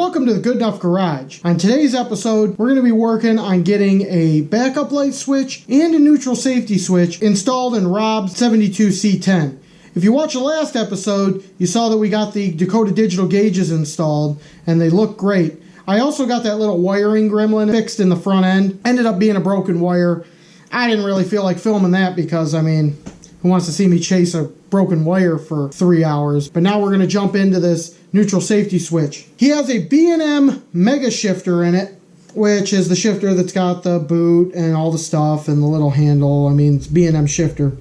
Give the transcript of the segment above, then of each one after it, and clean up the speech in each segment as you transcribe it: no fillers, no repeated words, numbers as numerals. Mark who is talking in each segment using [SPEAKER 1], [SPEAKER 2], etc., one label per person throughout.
[SPEAKER 1] Welcome to the Good Enough Garage. On today's episode, we're going to be working on getting a backup light switch and a neutral safety switch installed in Rob's 72C10. If you watched the last episode, you saw that we got the Dakota digital gauges installed, and they look great. I also got that little wiring gremlin fixed in the front end. Ended up being a broken wire. I didn't really feel like filming that because, I mean, who wants to see me chase a broken wire for 3 hours? But now we're going to jump into this neutral safety switch. He has a B&M Mega Shifter in it, which is the shifter that's got the boot and all the stuff and the little handle. I mean, it's B&M Shifter.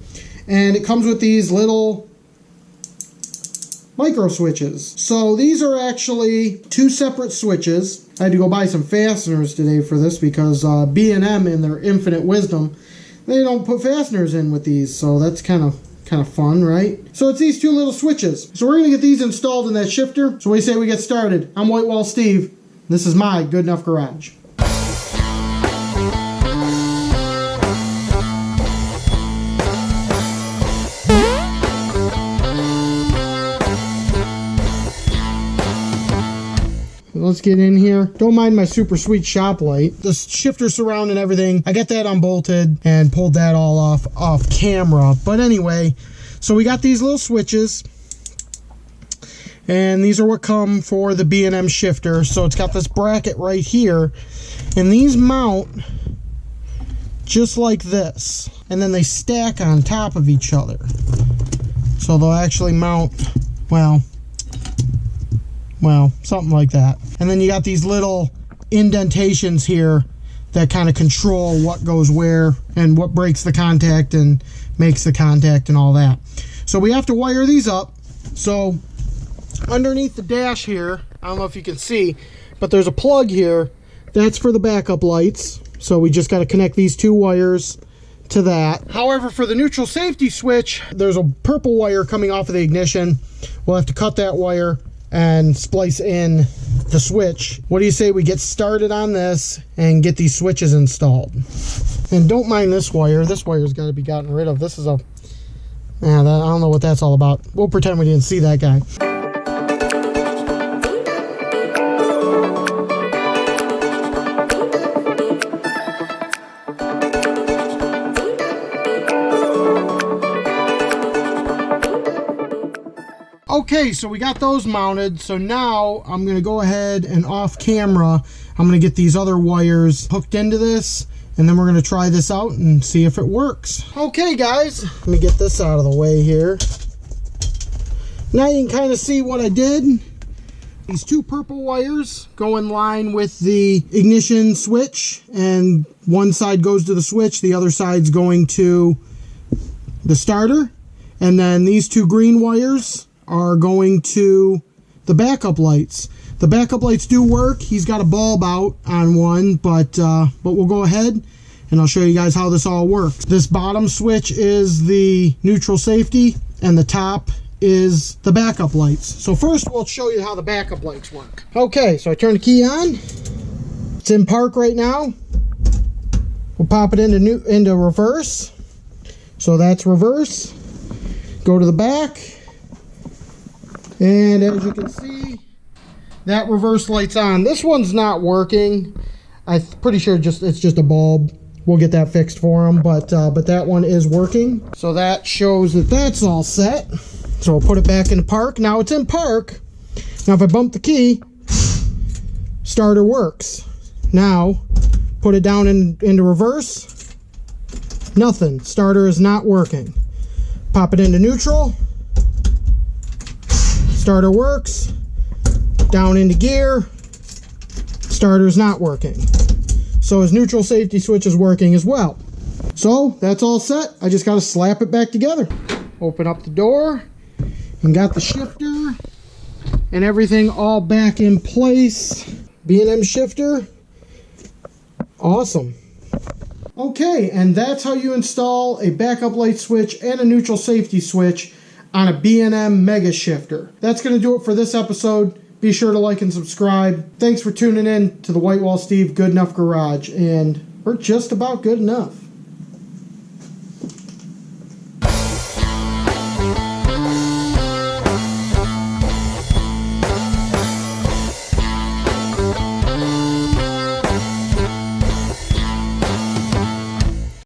[SPEAKER 1] And it comes with these little micro switches. So these are actually two separate switches. I had to go buy some fasteners today for this because B&M, in their infinite wisdom, they don't put fasteners in with these, so that's kind of fun, right? So it's these two little switches. So we're going to get these installed in that shifter. So we say we get started. I'm WhiteWall Steve. This is my Good Enough Garage. Let's get in here. Don't mind my super sweet shop light. The shifter surround and everything, I got that unbolted and pulled that all off camera. But anyway, so we got these little switches, and these are what come for the B&M shifter. So it's got this bracket right here, and these mount just like this, and then they stack on top of each other. So they'll actually mount, well, something like that. And then you got these little indentations here that kind of control what goes where and what breaks the contact and makes the contact and all that. So we have to wire these up. So underneath the dash here, I don't know if you can see, but there's a plug here. That's for the backup lights. So we just got to connect these two wires to that. However, for the neutral safety switch, there's a purple wire coming off of the ignition. We'll have to cut that wire and splice in the switch. What do you say we get started on this and get these switches installed? And don't mind this wire. This wire's got to be gotten rid of. This is a, I don't know what that's all about. We'll pretend we didn't see that guy. Okay, so we got those mounted. So now I'm going to go ahead and off camera, I'm going to get these other wires hooked into this, and then we're going to try this out and see if it works. Okay, guys, let me get this out of the way here. Now you can kind of see what I did. These two purple wires go in line with the ignition switch, and one side goes to the switch, the other side's going to the starter. And then these two green wires are going to the backup lights. The backup lights do work. He's got a bulb out on one, but we'll go ahead and I'll show you guys how this all works. This bottom switch is the neutral safety, and the top is the backup lights. So first we'll show you how the backup lights work. Okay, so I turn the key on. It's in park right now. We'll pop it into reverse. So that's reverse. Go to the back. And as you can see, that reverse light's on. This one's not working. I'm pretty sure it's just a bulb. We'll get that fixed for him, but that one is working. So that shows that that's all set. So we'll put it back into park. Now it's in park. Now if I bump the key, starter works. Now put it down into reverse. Nothing. Starter is not working. Pop it into neutral. Starter works. Down into gear. Starter's not working. So his neutral safety switch is working as well. So that's all set. I just got to slap it back together. Open up the door and got the shifter and everything all back in place. B&M shifter. Awesome. Okay, and that's how you install a backup light switch and a neutral safety switch on a B&M Mega Shifter. That's going to do it for this episode. Be sure to like and subscribe. Thanks for tuning in to the WhiteWall Steve Good Enough Garage, and we're just about good enough.